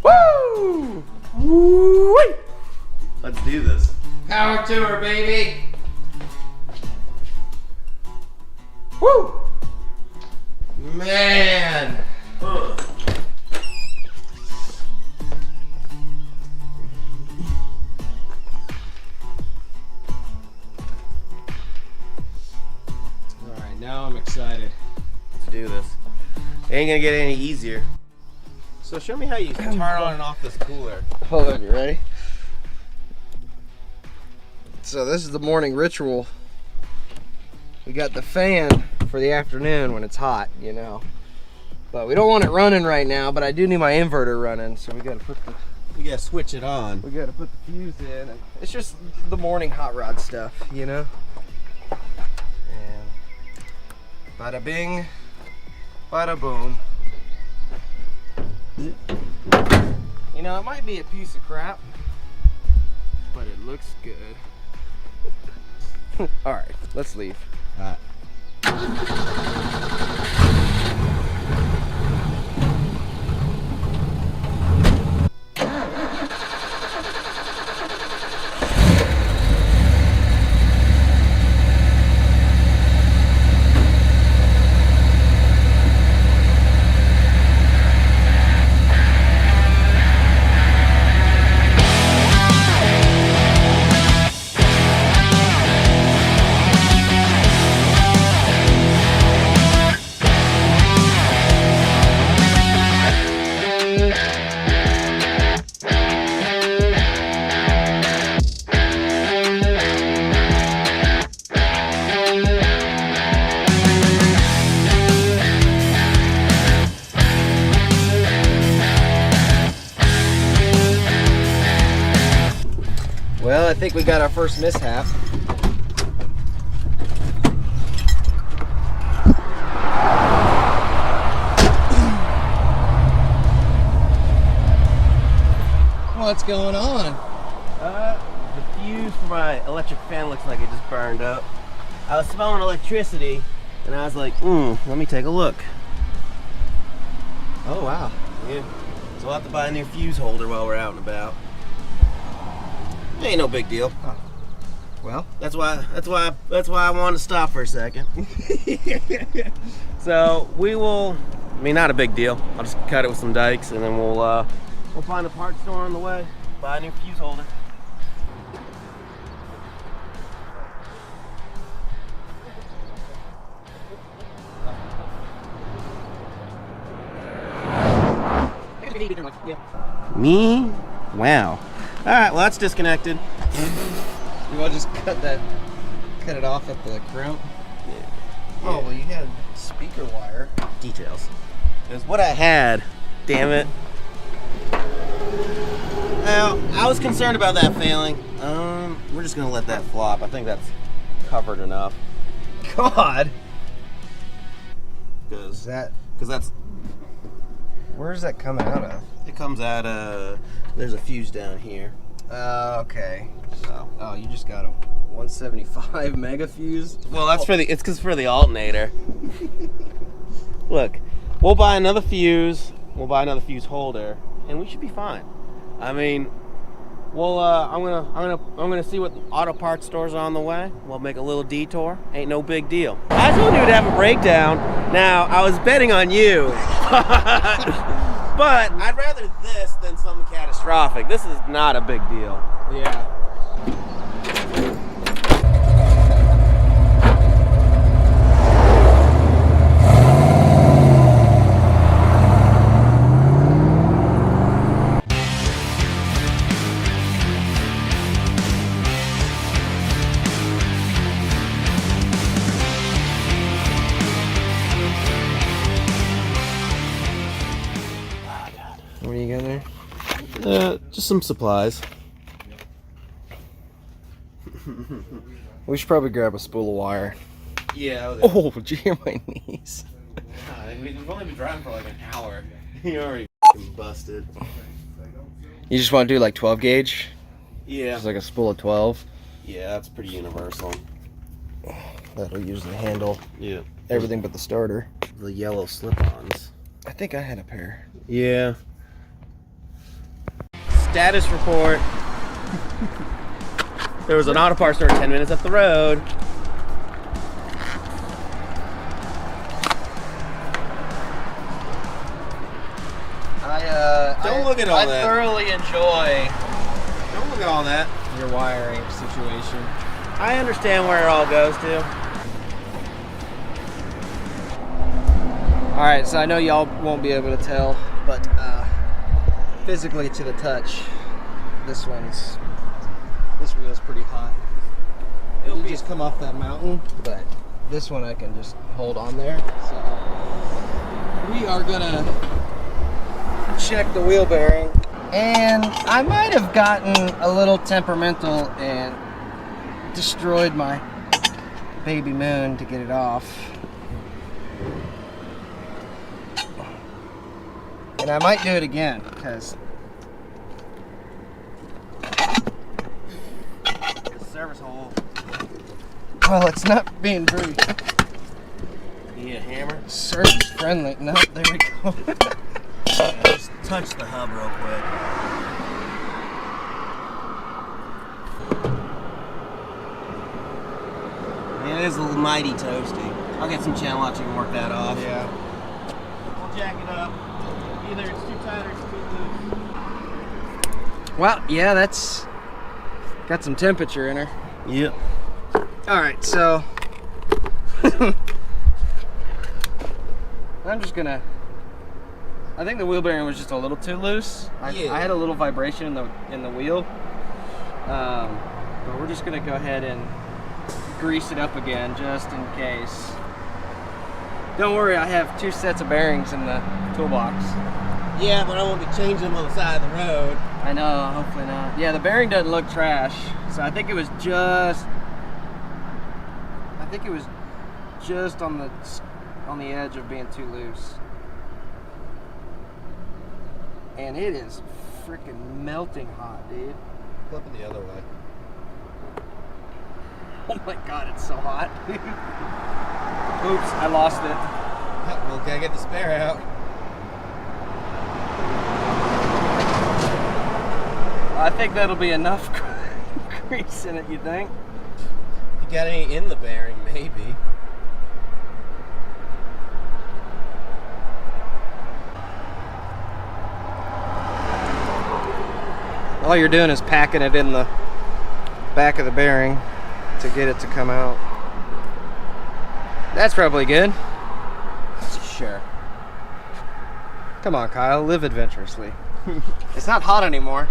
Woo! Woo! Let's do this. Power to her, baby. Woo! Man. Ugh. Alright, now I'm excited. Let's do this. It ain't gonna get any easier. So show me how you turn on and off this cooler. Hold on, you ready? So this is the morning ritual. We got the fan for the afternoon when it's hot, you know. But we don't want it running right now, but I do need my inverter running, so we gotta switch it on. We gotta put the fuse in. And it's just the morning hot rod stuff, you know? And bada bing, bada boom. You know, it might be a piece of crap, but it looks good. All right, let's leave. All right. Well, I think we got our first mishap. What's going on? The fuse for my electric fan looks like it just burned up. I was smelling electricity, and I was like, let me take a look. Oh, wow. Yeah. So we'll have to buy a new fuse holder while we're out and about. Ain't no big deal. Oh. Well, that's why I wanted to stop for a second. So we will. I mean, not a big deal. I'll just cut it with some dikes, and then we'll find a parts store on the way. Buy a new fuse holder. Me? Wow. All right, well that's disconnected. you want to just cut it off at the crimp? Yeah. Oh, well, you had speaker wire. Details. It's what I had. Damn it. Now, I was concerned about that failing. We're just gonna let that flop. I think that's covered enough. God. Because that's. Where's that coming out of? It comes out of. There's a fuse down here. Okay. So. Oh, you just got a 175 mega fuse? Well, that's for the. It's because for the alternator. Look, we'll buy another fuse. We'll buy another fuse holder, and we should be fine. I mean, well, I'm gonna see what auto parts stores are on the way. We'll make a little detour. Ain't no big deal. I told you to have a breakdown. Now I was betting on you, but I'd rather this than something catastrophic. This is not a big deal. Yeah. What do you got there? Just some supplies. We should probably grab a spool of wire. Yeah. Oh, did you hear my knees? We've only been driving for like an hour. You're already busted. You just want to do like 12 gauge? Yeah. Just like a spool of 12? Yeah, that's pretty universal. That'll usually handle. Yeah. everything but the starter. The yellow slip-ons. I think I had a pair. Yeah. Status report. There was an auto parts store 10 minutes up the road. Don't look at all that. I thoroughly enjoy Don't look at all that. Your wiring situation. I understand where it all goes to. All right, so I know y'all won't be able to tell, but physically to the touch, this wheel's pretty hot. It'll just come off that mountain, but this one I can just hold on there. So we are gonna check the wheel bearing, and I might have gotten a little temperamental and destroyed my baby moon to get it off. And I might do it again, because Service hole. well, it's not being very You need a hammer? service friendly. No, there we go. Just touch the hub real quick. Man, it is a little mighty toasty. I'll get some channel locks, you can work that off. Yeah. We'll jack it up. Either it's too tight or it's too loose. Well, yeah, that's got some temperature in her. Yep. All right, so I'm just gonna. I think the wheel bearing was just a little too loose. I had a little vibration in the wheel, but we're just gonna go ahead and grease it up again just in case. Don't worry, I have 2 sets of bearings in the toolbox. Yeah, but I won't be changing them on the side of the road. I know, hopefully not. Yeah, the bearing doesn't look trash, so I think it was just. I think it was just on the edge of being too loose. And it is freaking melting hot, dude. Flip it the other way. Oh my god, it's so hot. Oops, I lost it. Well, gotta get the spare out. I think that'll be enough grease in it, you think? If you got any in the bearing, maybe. All you're doing is packing it in the back of the bearing to get it to come out. That's probably good. Sure. Come on, Kyle, live adventurously. It's not hot anymore.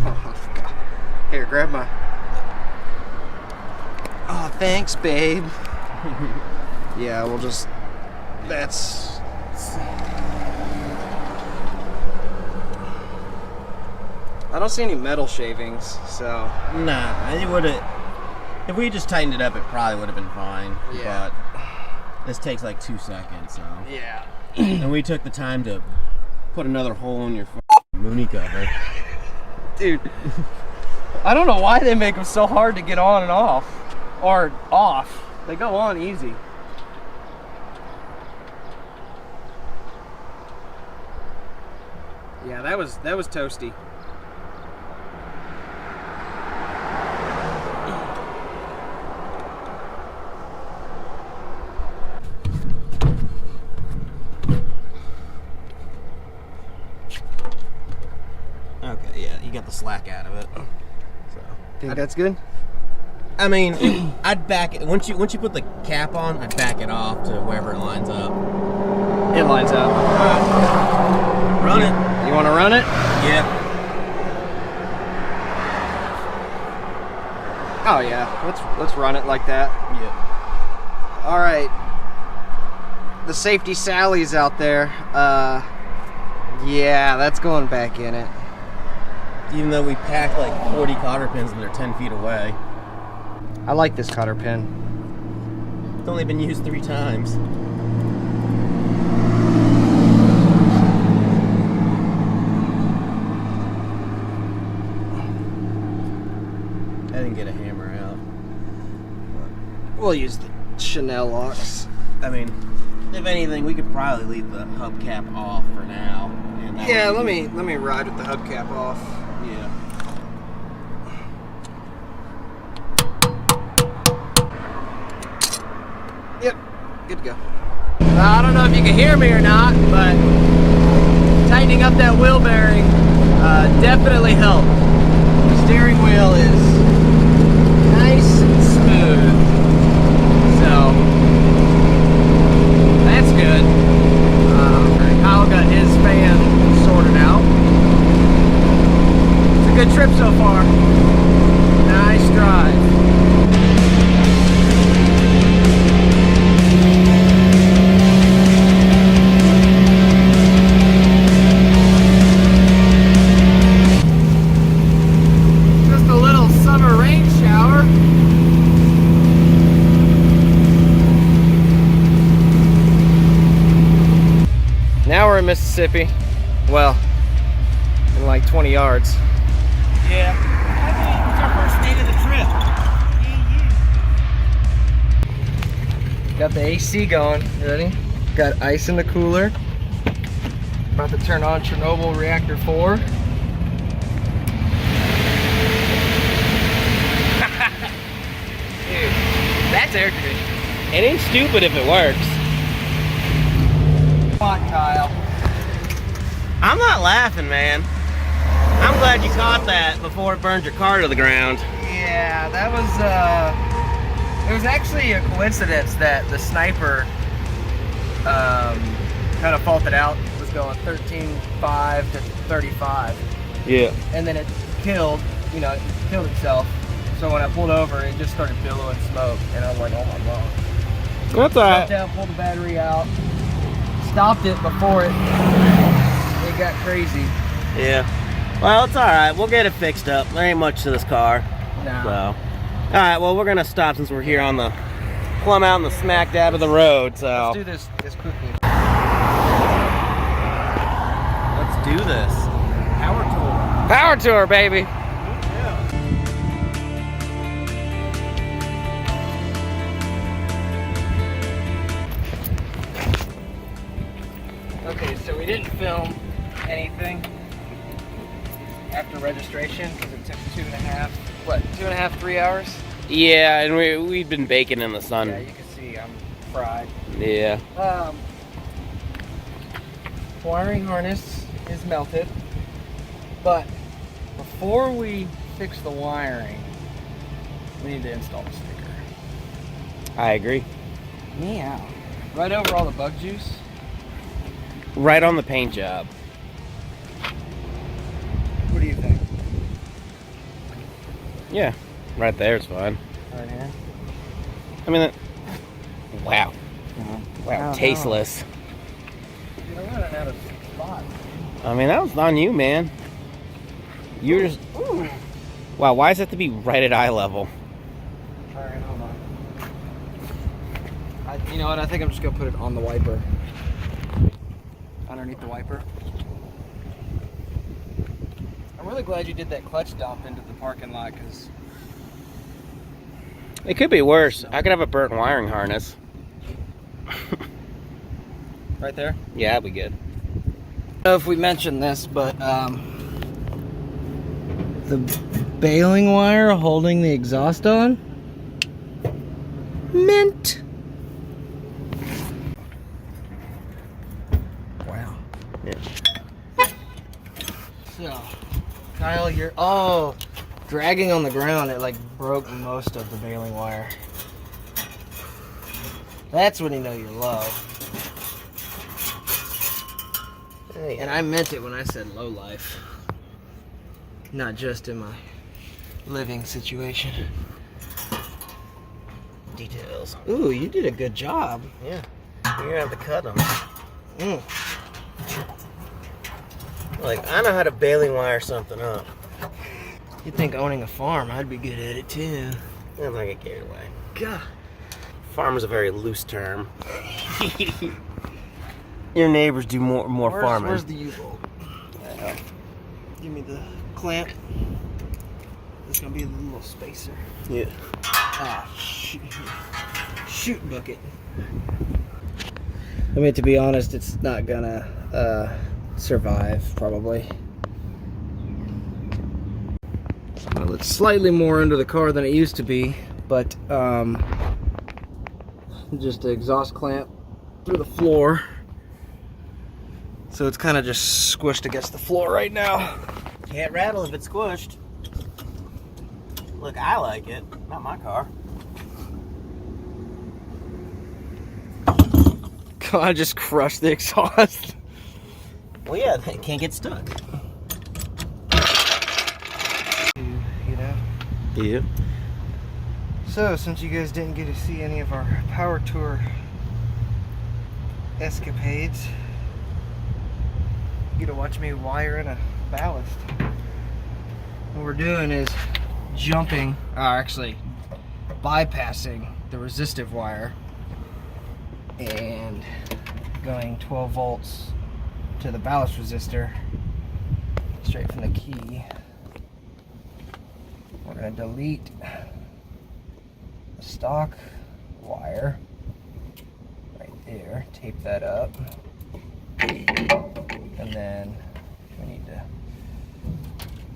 Oh, God. Here, grab my. Oh, thanks, babe. Yeah, we'll just. That's. I don't see any metal shavings, so. Nah, it would have. If we just tightened it up, it probably would have been fine. Yeah. But this takes like 2 seconds, so. Yeah. And we took the time to put another hole in your Mooney cover. Dude, I don't know why they make them so hard to get on and off. Or off. They go on easy. Yeah, that was toasty. Okay, yeah, you got the slack out of it. So Think that's good? I mean, I'd back it once you put the cap on. I'd back it off to wherever it lines up. It lines up. Run it. You want to run it? Yeah. Oh yeah. Let's run it like that. Yeah. All right. The safety Sally's out there. Yeah, that's going back in it. Even though we packed like 40 cotter pins and they're 10 feet away. I like this cotter pin. It's only been used 3 times. I didn't get a hammer out. We'll use the Chanel locks. I mean, if anything, we could probably leave the hubcap off for now. And that Yeah, would let me ride with the hubcap off. Yeah. Yep, good to go. I don't know if you can hear me or not, but tightening up that wheel bearing definitely helped. The steering wheel is nice and smooth, so that's good. Kyle got his fan sorted out. It's a good trip so far. Nice drive. Now we're in Mississippi. Well, in like 20 yards. Yeah. I think it's our first day of the trip. Got the AC going. You ready? Got ice in the cooler. About to turn on Chernobyl reactor 4. Dude, that's air conditioning. It ain't stupid if it works. Come on, Kyle. I'm not laughing, man. I'm glad you caught that before it burned your car to the ground. Yeah, that was, it was actually a coincidence that the sniper kind of faulted out. It was going 13.5 to 35. Yeah. And then it killed, you know, it killed itself. So when I pulled over, it just started billowing smoke. And I was like, oh my God. That's all Shut right. down, pulled the battery out. Stopped it before it got crazy. Yeah. Well, it's all right. We'll get it fixed up. There ain't much to this car. No. So. All right. Well, we're gonna stop since we're here on the plumb out in the smack dab of the road. So. Let's do this quickly. Let's do this. Power tour. Power tour, baby. Okay, so we didn't film anything after registration because it took 2.5, 3 hours? Yeah, and we've been baking in the sun. Yeah, you can see I'm fried. Yeah. Wiring harness is melted, but before we fix the wiring, we need to install the sticker. I agree. Meow. Right over all the bug juice. Right on the paint job. What do you think? Yeah. Right there is fine. Right here? I mean, wow. Wow, Oh, tasteless. Dude, I'm running out of spots. I mean, that was on you, man. You were just. Ooh. Wow, why does it have to be right at eye level? Alright, hold on. You know what? I think I'm just gonna put it on the wiper. Underneath the wiper. I'm really glad you did that clutch dump into the parking lot because It could be worse. I could have a burnt wiring harness. right there. Yeah, that'd be good. I don't know if we mentioned this, but the baling wire holding the exhaust on, mint. Wow. Yeah. So, Kyle, you're dragging on the ground. It like broke most of the baling wire. That's when you know you're low. And I meant it when I said low life. Not just in my living situation. Details. Ooh, you did a good job. Yeah. You're gonna have to cut them. Mm. Like, I know how to baling wire something up. You'd think owning a farm, I'd be good at it too. I'm not get carried away. God. Farm is a very loose term. Your neighbors do more farming. Where's the U-bolt? Give me the clamp. It's gonna be the little spacer. Yeah. Ah, shoot bucket. I mean, to be honest, it's not gonna survive, probably. Well, it's slightly more under the car than it used to be, but just an exhaust clamp through the floor. So it's kind of just squished against the floor right now. Can't rattle if it's squished. Look, I like it. Not my car. I just crushed the exhaust. Well, yeah, it can't get stuck. You know? Yeah. So, since you guys didn't get to see any of our power tour escapades, you get to watch me wire in a ballast. What we're doing is jumping, actually bypassing the resistive wire and going 12 volts to the ballast resistor straight from the key. We're going to delete the stock wire right there, tape that up, and then we need to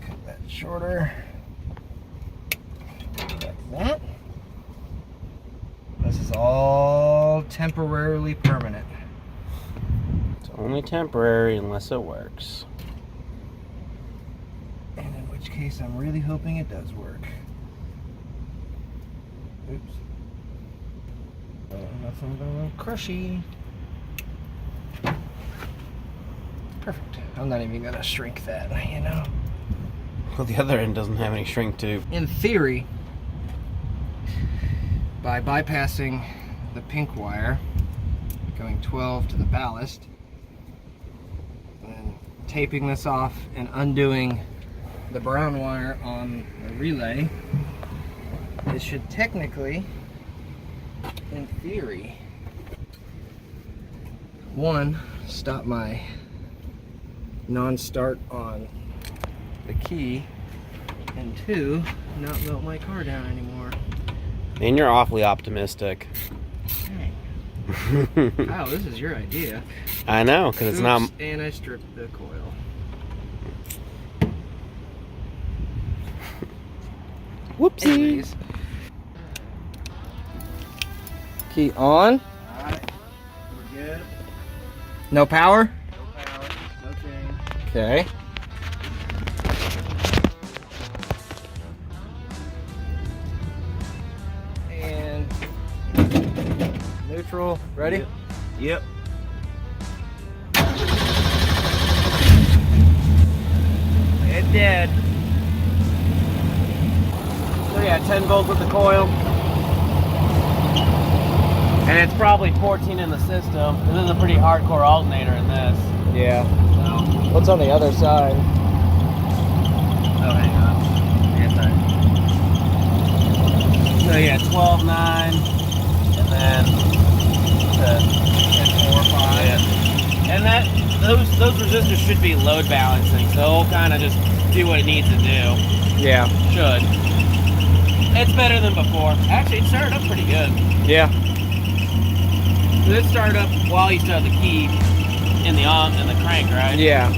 cut that shorter like that. This is all temporarily permanent. It's only temporary unless it works. And in which case, I'm really hoping it does work. Oops. Oh, nothing but a little crushy. Perfect. I'm not even gonna shrink that, you know? Well, the other end doesn't have any shrink tube. In theory, by bypassing the pink wire, going 12 to the ballast, and taping this off and undoing the brown wire on the relay, this should technically, in theory, one, stop my non-start on the key, and two, not melt my car down anymore. And you're awfully optimistic. Dang. Wow, this is your idea. I know, because it's not. And I stripped the coil. Whoopsie. Anyways. Key on. Alright, we're good. No power? No power, no change. Okay. And neutral. Ready? Yep. It did. So yeah, 10 volts with the coil. And it's probably 14 in the system. This is a pretty hardcore alternator in this. Yeah. So. What's on the other side? Oh, hang on. Yes, so yeah, 12.9, and then 10.4.5. Yeah. And those resistors should be load balancing, so it'll kind of just do what it needs to do. Yeah. Should. It's better than before. Actually, it started up pretty good. Yeah. It started up while you still have the key in the crank, right? Yeah.